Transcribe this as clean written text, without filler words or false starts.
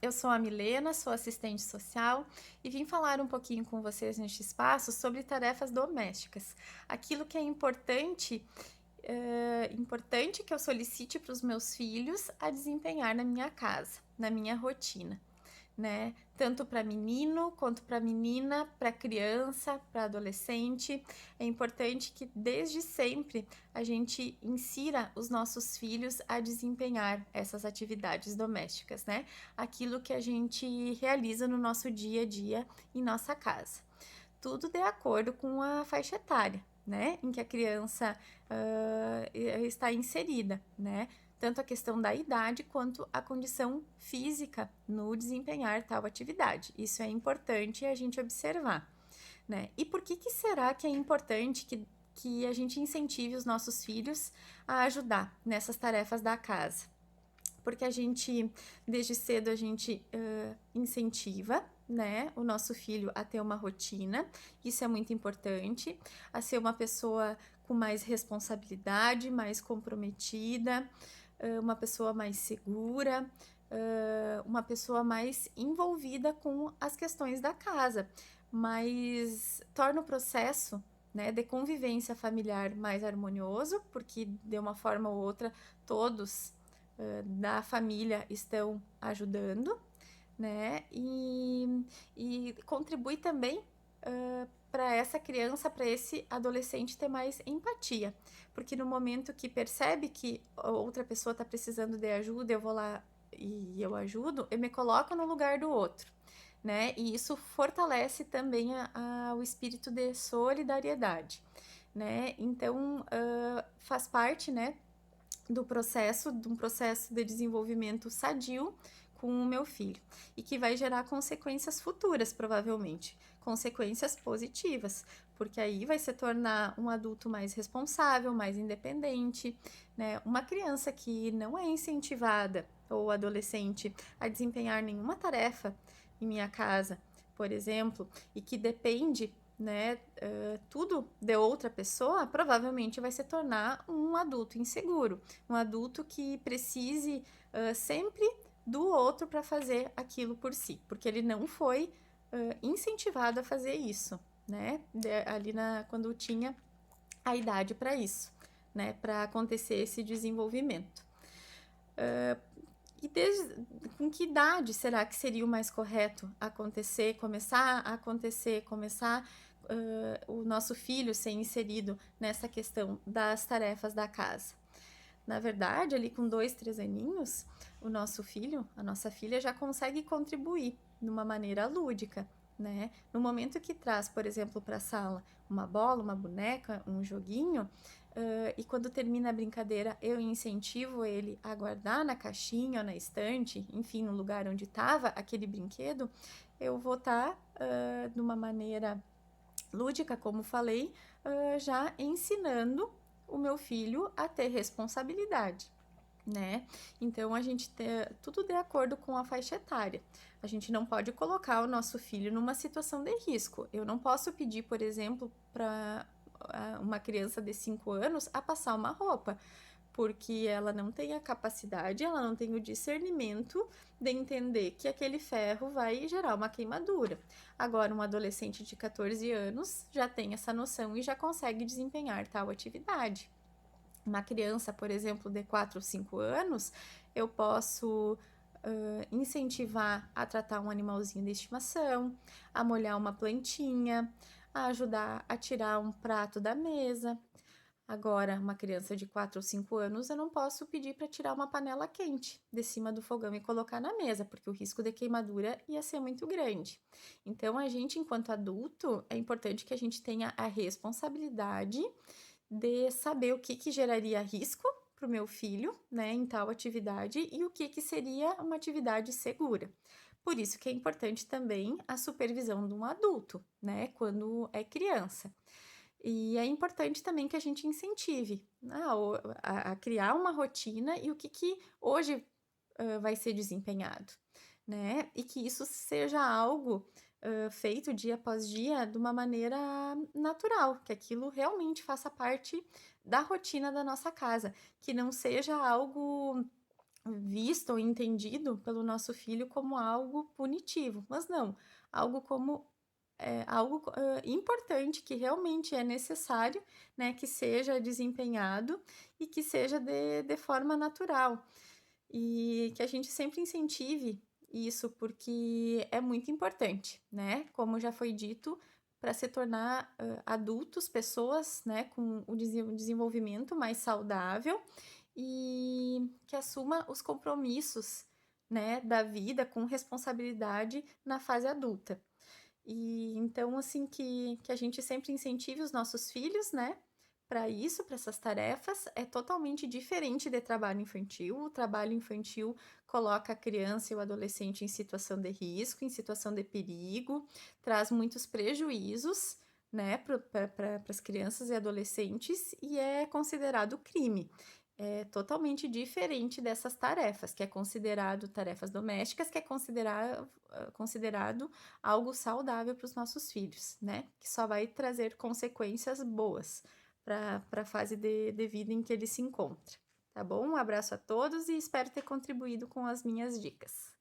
Eu sou a Milena, sou assistente social e vim falar um pouquinho com vocês neste espaço sobre tarefas domésticas. Aquilo que é importante que eu solicite para os meus filhos a desempenhar na minha casa, na minha rotina, né? Tanto para menino quanto para menina, para criança, para adolescente. É importante que desde sempre a gente insira os nossos filhos a desempenhar essas atividades domésticas, né? Aquilo que a gente realiza no nosso dia a dia em nossa casa. Tudo de acordo com a faixa etária, né? Em que a criança está inserida, né? Tanto a questão da idade quanto a condição física no desempenhar tal atividade. Isso é importante a gente observar, né? E por que será que é importante que a gente incentive os nossos filhos a ajudar nessas tarefas da casa? Porque a gente, desde cedo, a gente incentiva, né, o nosso filho a ter uma rotina, isso é muito importante, a ser uma pessoa com mais responsabilidade, mais comprometida, uma pessoa mais segura, uma pessoa mais envolvida com as questões da casa, mas torna o processo, né, de convivência familiar mais harmonioso, porque de uma forma ou outra todos da família estão ajudando, né? E contribui também para essa criança, para esse adolescente ter mais empatia, porque no momento que percebe que outra pessoa está precisando de ajuda, eu vou lá e eu ajudo, eu me coloco no lugar do outro, né? E isso fortalece também o espírito de solidariedade, né? Então, faz parte, né, de um processo de desenvolvimento sadio com o meu filho e que vai gerar consequências futuras, provavelmente, consequências positivas, porque aí vai se tornar um adulto mais responsável, mais independente, né? Uma criança que não é incentivada ou adolescente a desempenhar nenhuma tarefa em minha casa, por exemplo, e que depende, né, tudo de outra pessoa, provavelmente vai se tornar um adulto inseguro, um adulto que precise sempre do outro para fazer aquilo por si, porque ele não foi incentivado a fazer isso, né? Quando tinha a idade para isso, né? Para acontecer esse desenvolvimento. E com que idade será que seria o mais correto começar o nosso filho ser inserido nessa questão das tarefas da casa? Na verdade, ali com 2, 3 aninhos, o nosso filho, a nossa filha já consegue contribuir de uma maneira lúdica, né? No momento que traz, por exemplo, para a sala uma bola, uma boneca, um joguinho, e quando termina a brincadeira, eu incentivo ele a guardar na caixinha ou na estante, enfim, no lugar onde estava aquele brinquedo, eu vou estar, de uma maneira lúdica, como falei, já ensinando o meu filho a ter responsabilidade, né? Então a gente tem tudo de acordo com a faixa etária. A gente não pode colocar o nosso filho numa situação de risco. Eu não posso pedir, por exemplo, para uma criança de 5 anos a passar uma roupa, porque ela não tem a capacidade, ela não tem o discernimento de entender que aquele ferro vai gerar uma queimadura. Agora, um adolescente de 14 anos já tem essa noção e já consegue desempenhar tal atividade. Uma criança, por exemplo, de 4 ou 5 anos, eu posso incentivar a tratar um animalzinho de estimação, a molhar uma plantinha, a ajudar a tirar um prato da mesa. Agora, uma criança de 4 ou 5 anos, eu não posso pedir para tirar uma panela quente de cima do fogão e colocar na mesa, porque o risco de queimadura ia ser muito grande. Então, a gente, enquanto adulto, é importante que a gente tenha a responsabilidade de saber o que geraria risco para o meu filho, né, em tal atividade e o que seria uma atividade segura. Por isso que é importante também a supervisão de um adulto, né, quando é criança. E é importante também que a gente incentive, né, a criar uma rotina e o que hoje vai ser desempenhado, né? E que isso seja algo feito dia após dia de uma maneira natural, que aquilo realmente faça parte da rotina da nossa casa, que não seja algo visto ou entendido pelo nosso filho como algo punitivo, mas não, algo como algo importante que realmente é necessário, né, que seja desempenhado e que seja de forma natural. E que a gente sempre incentive isso, porque é muito importante, né? Como já foi dito, para se tornar adultos, pessoas, né, com o desenvolvimento mais saudável e que assuma os compromissos, né, da vida com responsabilidade na fase adulta. E então, assim, que a gente sempre incentive os nossos filhos, né, para isso, para essas tarefas, é totalmente diferente de trabalho infantil. O trabalho infantil coloca a criança e o adolescente em situação de risco, em situação de perigo, traz muitos prejuízos, né, para as crianças e adolescentes e é considerado crime. É totalmente diferente dessas tarefas, que é considerado tarefas domésticas, que é considerado algo saudável para os nossos filhos, né? Que só vai trazer consequências boas para a fase de vida em que ele se encontra. Tá bom? Um abraço a todos e espero ter contribuído com as minhas dicas.